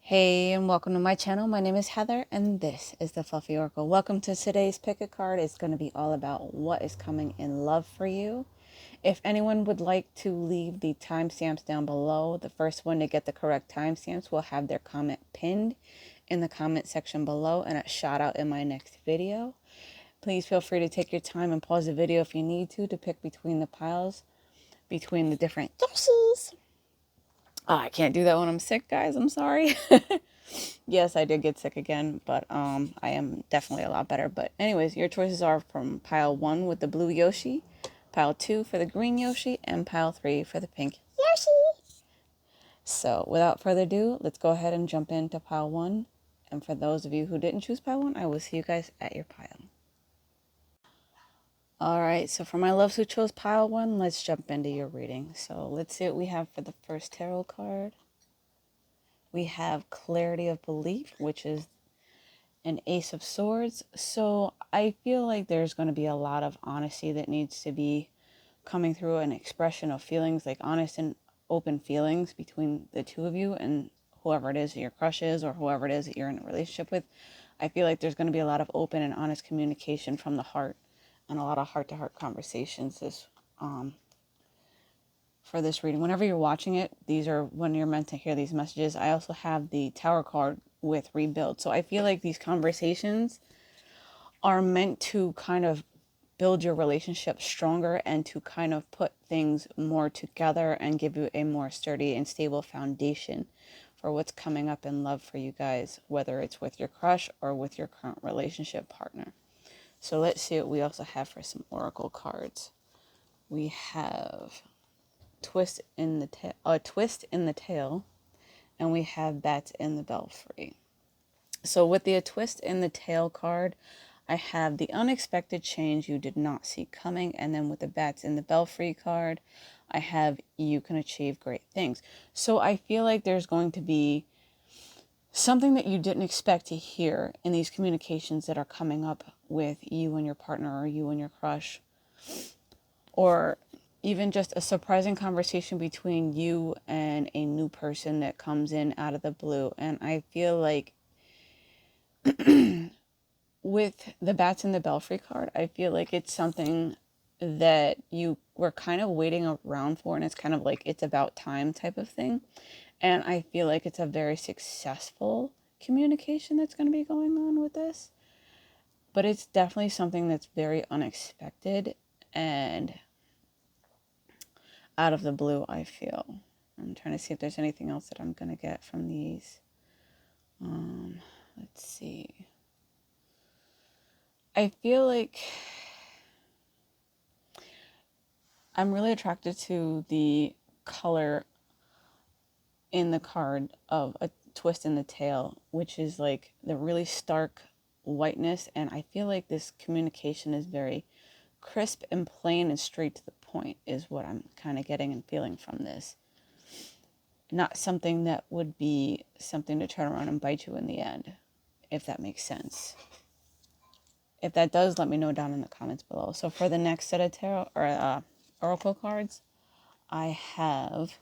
Hey, and welcome to my channel. My name is Heather, and this is the Fluffy Oracle. Welcome to today's Pickacard. It's going to be all about what is coming in love for you. If anyone would like to leave the timestamps down below, the first one to get the correct timestamps will have their comment pinned in the comment section below and a shout out in my next video. Please feel free to take your time and pause the video if you need to pick between the piles, between the different doses. Oh, I can't do that when I'm sick, guys. I'm sorry. Yes, I did get sick again, but I am definitely a lot better. But anyways, your choices are from pile 1 with the blue Yoshi, pile 2 for the green Yoshi, and pile 3 for the pink Yoshi. So without further ado, let's go ahead and jump into pile 1. And for those of you who didn't choose pile 1, I will see you guys at your pile. Alright, so for my loves who chose pile 1, let's jump into your reading. So let's see what we have for the first tarot card. We have Clarity of Belief, which is an Ace of Swords. So I feel like there's going to be a lot of honesty that needs to be coming through, an expression of feelings, like honest and open feelings between the two of you and whoever it is that your crush is or whoever it is that you're in a relationship with. I feel like there's going to be a lot of open and honest communication from the heart and a lot of heart-to-heart conversations for this reading. Whenever you're watching it, these are when you're meant to hear these messages. I also have the Tower card with Rebuild. So I feel like these conversations are meant to kind of build your relationship stronger and to kind of put things more together and give you a more sturdy and stable foundation for what's coming up in love for you guys, whether it's with your crush or with your current relationship partner. So let's see what we also have for some oracle cards. We have twist in the tail, and we have bats in the belfry. So with the twist in the tail card, I have the unexpected change you did not see coming, and then with the bats in the belfry card, I have you can achieve great things. So I feel like there's going to be something that you didn't expect to hear in these communications that are coming up with you and your partner or you and your crush, or even just a surprising conversation between you and a new person that comes in out of the blue. And I feel like with the bats in the belfry card, I feel like it's something that you were kind of waiting around for, and it's kind of like it's about time type of thing. And I feel like it's a very successful communication that's going to be going on with this. But it's definitely something that's very unexpected and out of the blue, I feel. I'm trying to see if there's anything else that I'm going to get from these. Let's see. I feel like I'm really attracted to the color in the card of a twist in the tail, which is like the really stark whiteness. And I feel like this communication is very crisp and plain and straight to the point is what I'm kind of getting and feeling from this. Not something that would be something to turn around and bite you in the end, if that makes sense. If that does, let me know down in the comments below. So for the next set of tarot or oracle cards, I have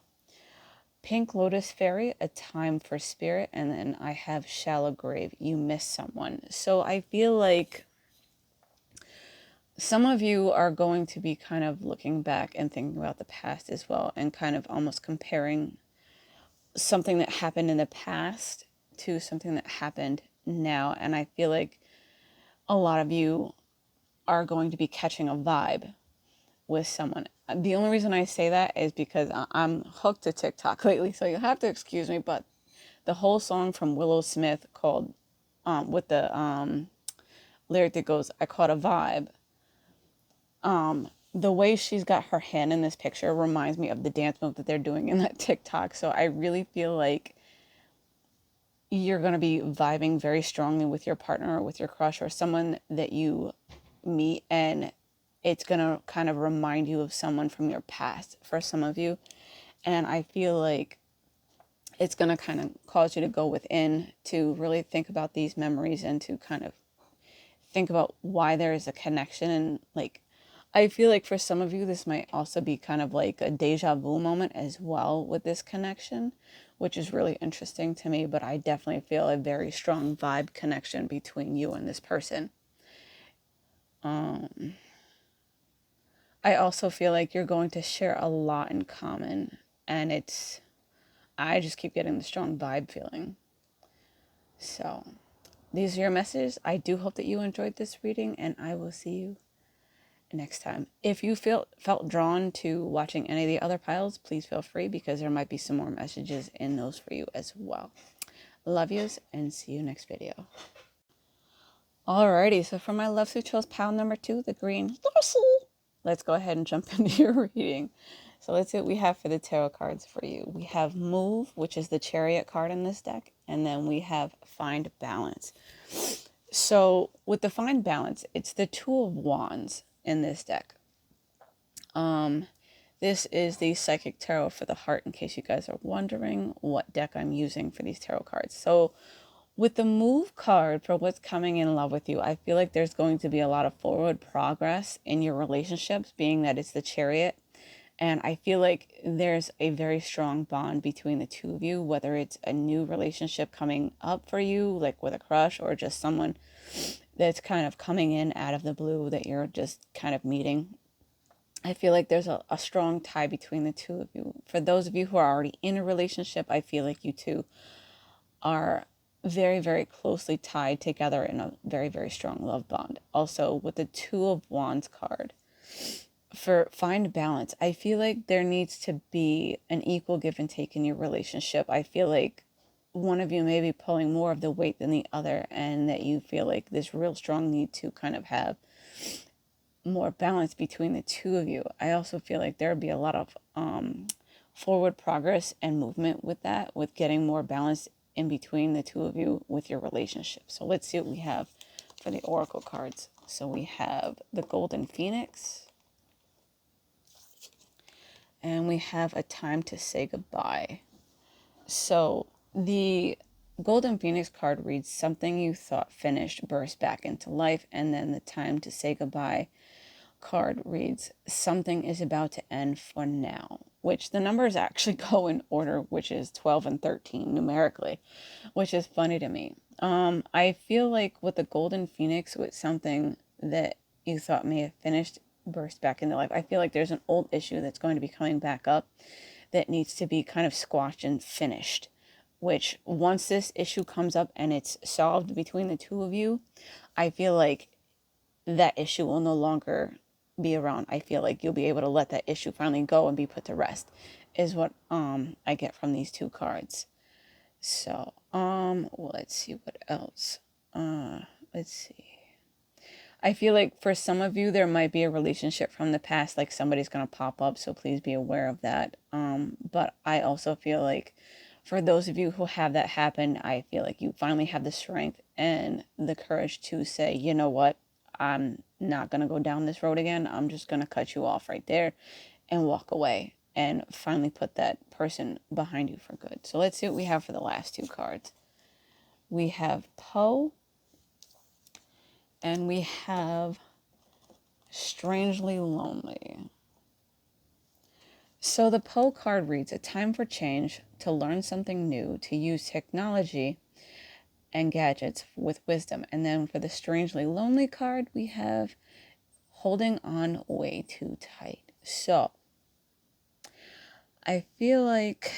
Pink Lotus Fairy, A Time for Spirit, and then I have Shallow Grave, You Miss Someone. So I feel like some of you are going to be kind of looking back and thinking about the past as well, and kind of almost comparing something that happened in the past to something that happened now. And I feel like a lot of you are going to be catching a vibe with someone. The only reason I say that is because I'm hooked to TikTok lately, so you'll have to excuse me, but the whole song from Willow Smith called, with the lyric that goes, I caught a vibe. The way she's got her hand in this picture reminds me of the dance move that they're doing in that TikTok. So I really feel like you're going to be vibing very strongly with your partner or with your crush or someone that you meet, and it's going to kind of remind you of someone from your past for some of you. And I feel like it's going to kind of cause you to go within to really think about these memories and to kind of think about why there is a connection. And like, I feel like for some of you, this might also be kind of like a deja vu moment as well with this connection, which is really interesting to me, but I definitely feel a very strong vibe connection between you and this person. I also feel like you're going to share a lot in common, and I just keep getting the strong vibe feeling. So, these are your messages. I do hope that you enjoyed this reading, and I will see you next time. If you felt drawn to watching any of the other piles, please feel free, because there might be some more messages in those for you as well. Love yous, and see you next video. Alrighty, so for my Love Who chose pile number 2, the green, let's go ahead and jump into your reading. So let's see what we have for the tarot cards for you. We have Move, which is the Chariot card in this deck, and then we have Find Balance. So with the Find Balance, it's the Two of Wands in this deck. This is the Psychic Tarot for the Heart, in case you guys are wondering what deck I'm using for these tarot cards. So with the Move card for what's coming in love with you, I feel like there's going to be a lot of forward progress in your relationships, being that it's the Chariot. And I feel like there's a very strong bond between the two of you, whether it's a new relationship coming up for you, like with a crush, or just someone that's kind of coming in out of the blue that you're just kind of meeting. I feel like there's a strong tie between the two of you. For those of you who are already in a relationship, I feel like you two are very, very closely tied together in a very, very strong love bond. Also, with the Two of Wands card, for Find Balance, I feel like there needs to be an equal give and take in your relationship. I feel like one of you may be pulling more of the weight than the other, and that you feel like this real strong need to kind of have more balance between the two of you. I also feel like there would be a lot of forward progress and movement with that, with getting more balance in between the two of you with your relationship. So let's see what we have for the Oracle cards. So we have the Golden Phoenix, and we have a Time to Say Goodbye. So the Golden Phoenix card reads, something you thought finished burst back into life. And then the Time to Say Goodbye card reads, something is about to end for now, which the numbers actually go in order, which is 12 and 13 numerically, which is funny to me. I feel like with the Golden Phoenix, with something that you thought may have finished burst back into life, I feel like there's an old issue that's going to be coming back up that needs to be kind of squashed and finished, which once this issue comes up and it's solved between the two of you, I feel like that issue will no longer be around. I feel like you'll be able to let that issue finally go and be put to rest, is what I get from these two cards. So let's see what else. Let's see. I feel like for some of you there might be a relationship from the past, like somebody's gonna pop up, so please be aware of that. But I also feel like for those of you who have that happen, I feel like you finally have the strength and the courage to say, you know what, I'm not going to go down this road again. I'm just going to cut you off right there and walk away and finally put that person behind you for good. So let's see what we have for the last two cards. We have Poe, and we have Strangely Lonely. So the Poe card reads, a time for change, to learn something new, to use technology and gadgets with wisdom. And then for the Strangely Lonely card, we have holding on way too tight. So I feel like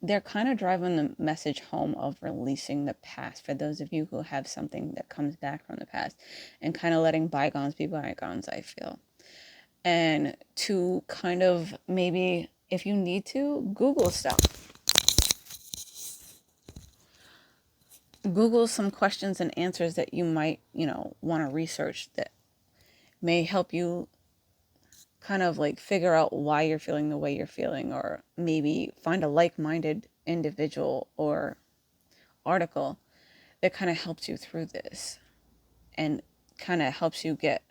they're kind of driving the message home of releasing the past for those of you who have something that comes back from the past, and kind of letting bygones be bygones, I feel. And to kind of, maybe if you need to, Google stuff. Google some questions and answers that you might, want to research, that may help you kind of like figure out why you're feeling the way you're feeling, or maybe find a like-minded individual or article that kind of helps you through this and kind of helps you get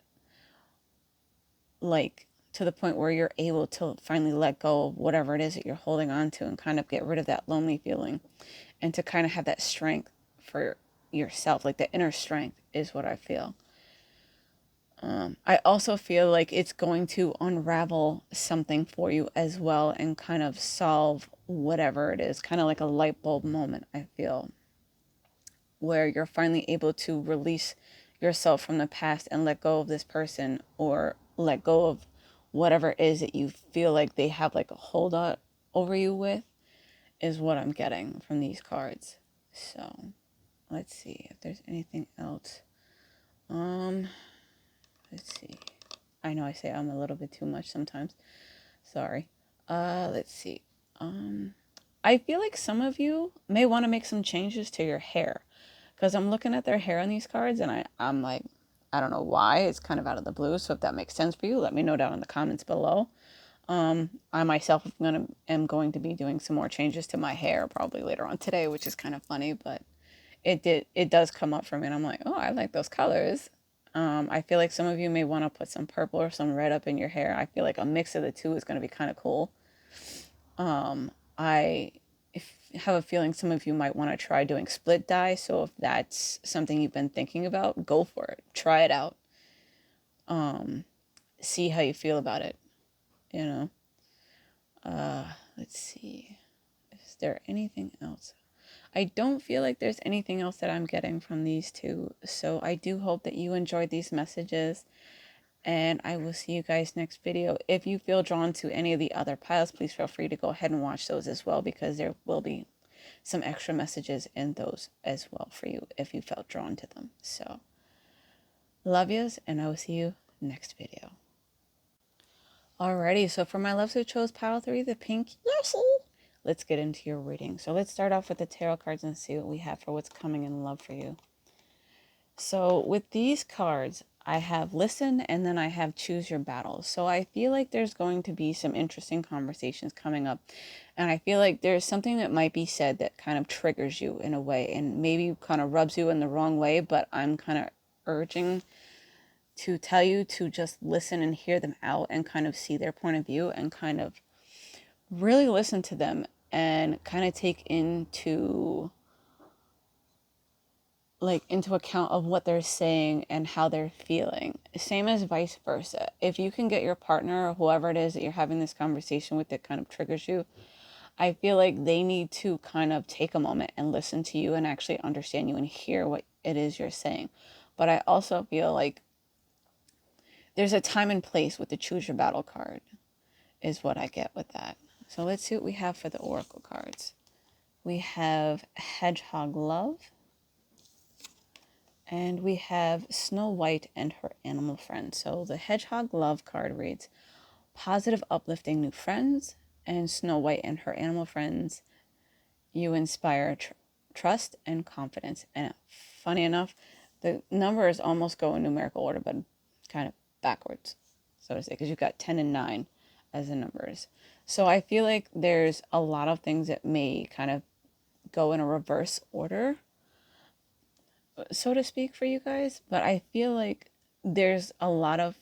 like to the point where you're able to finally let go of whatever it is that you're holding on to and kind of get rid of that lonely feeling, and to kind of have that strength for yourself, like the inner strength is what I feel. I also feel like it's going to unravel something for you as well and kind of solve whatever it is, kind of like a light bulb moment, I feel, where you're finally able to release yourself from the past and let go of this person or let go of whatever it is that you feel like they have like a hold on over you with, is what I'm getting from these cards. So let's see if there's anything else. Let's see. I know I say I'm a little bit too much sometimes. Sorry. Let's see. I feel like some of you may want to make some changes to your hair, because I'm looking at their hair on these cards and I'm like, I don't know why. It's kind of out of the blue. So if that makes sense for you, let me know down in the comments below. I myself am going to be doing some more changes to my hair probably later on today, which is kind of funny, but it does come up for me and I'm like, oh, I like those colors. I feel like some of you may want to put some purple or some red up in your hair. I feel like a mix of the two is going to be kind of cool. I have a feeling some of you might want to try doing split dye. So if that's something you've been thinking about, go for it. Try it out. See how you feel about it. You know. Let's see. Is there anything else? I don't feel like there's anything else that I'm getting from these two. So I do hope that you enjoyed these messages. And I will see you guys next video. If you feel drawn to any of the other piles, please feel free to go ahead and watch those as well, because there will be some extra messages in those as well for you if you felt drawn to them. So, love yous, and I will see you next video. Alrighty, so for my loves who chose pile 3, the pink Yoshi, let's get into your reading. So let's start off with the tarot cards and see what we have for what's coming in love for you. So with these cards, I have listen and then I have choose your battles. So I feel like there's going to be some interesting conversations coming up. And I feel like there's something that might be said that kind of triggers you in a way and maybe kind of rubs you in the wrong way. But I'm kind of urging to tell you to just listen and hear them out and kind of see their point of view and kind of really listen to them and kind of take into account of what they're saying and how they're feeling. Same as vice versa. If you can get your partner or whoever it is that you're having this conversation with that kind of triggers you, I feel like they need to kind of take a moment and listen to you and actually understand you and hear what it is you're saying. But I also feel like there's a time and place with the choose your battle card is what I get with that. So let's see what we have for the oracle cards. We have Hedgehog Love. And we have Snow White and her animal friends. So the Hedgehog Love card reads, positive, uplifting new friends. And Snow White and her animal friends, you inspire trust and confidence. And funny enough, the numbers almost go in numerical order, but kind of backwards, so to say, because you've got 10 and 9 as the numbers. So I feel like there's a lot of things that may kind of go in a reverse order, so to speak, for you guys. But I feel like there's a lot of,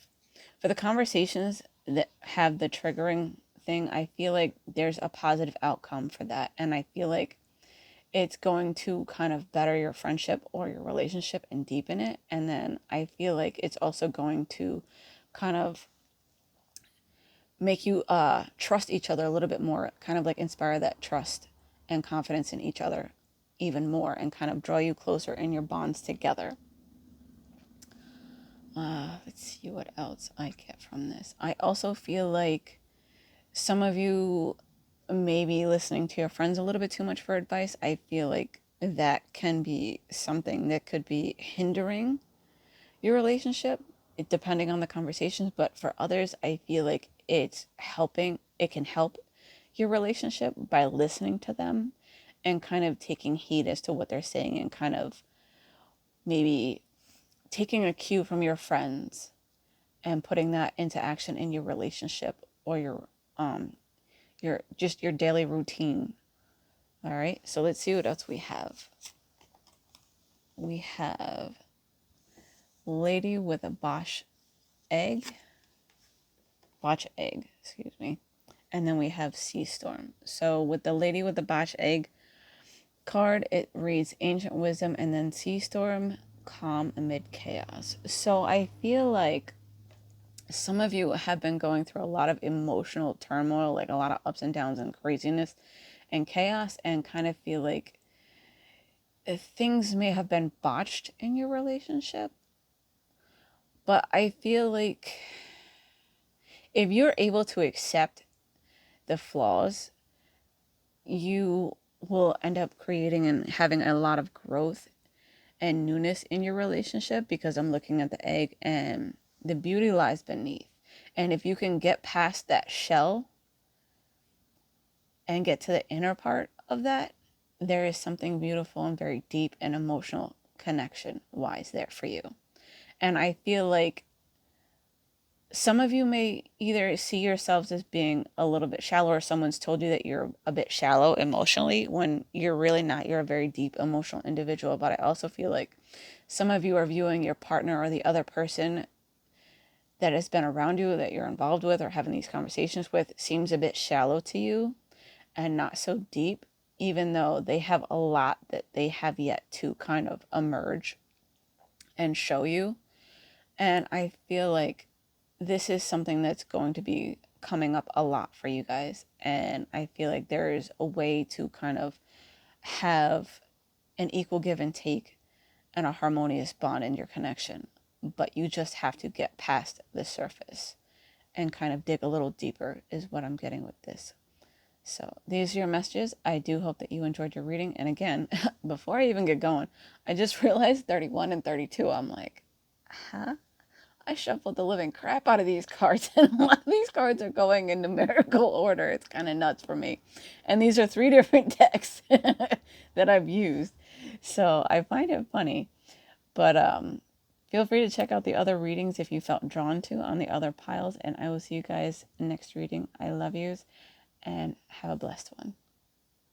for the conversations that have the triggering thing, I feel like there's a positive outcome for that. And I feel like it's going to kind of better your friendship or your relationship and deepen it. And then I feel like it's also going to kind of make you trust each other a little bit more, kind of like inspire that trust and confidence in each other even more and kind of draw you closer in your bonds together. Let's see what else I get from this. I also feel like some of you may be listening to your friends a little bit too much for advice. I feel like that can be something that could be hindering your relationship, depending on the conversations. But for others, I feel like it's helping. It can help your relationship by listening to them and kind of taking heed as to what they're saying and kind of maybe taking a cue from your friends and putting that into action in your relationship or your daily routine. All right, so let's see what else we have. We have Lady with a Botch egg, excuse me. And then we have Sea Storm. So with the Lady with the Botch egg card, it reads ancient wisdom, and then Sea Storm calm amid chaos. So I feel like some of you have been going through a lot of emotional turmoil, like a lot of ups and downs and craziness and chaos, and kind of feel like things may have been botched in your relationship. But I feel like if you're able to accept the flaws, you will end up creating and having a lot of growth and newness in your relationship, because I'm looking at the egg and the beauty lies beneath. And if you can get past that shell and get to the inner part of that, there is something beautiful and very deep and emotional connection wise there for you. And I feel like some of you may either see yourselves as being a little bit shallow, or someone's told you that you're a bit shallow emotionally when you're really not. You're a very deep emotional individual. But I also feel like some of you are viewing your partner or the other person that has been around you, that you're involved with or having these conversations with, seems a bit shallow to you and not so deep, even though they have a lot that they have yet to kind of emerge and show you. And I feel like this is something that's going to be coming up a lot for you guys. And I feel like there is a way to kind of have an equal give and take and a harmonious bond in your connection. But you just have to get past the surface and kind of dig a little deeper, is what I'm getting with this. So these are your messages. I do hope that you enjoyed your reading. And again, before I even get going, I just realized 31 and 32. I'm like, huh? I shuffled the living crap out of these cards, and a lot of these cards are going in numerical order. It's kind of nuts for me. And these are 3 different decks that I've used. So I find it funny. But feel free to check out the other readings if you felt drawn to on the other piles. And I will see you guys next reading. I love yous and have a blessed one.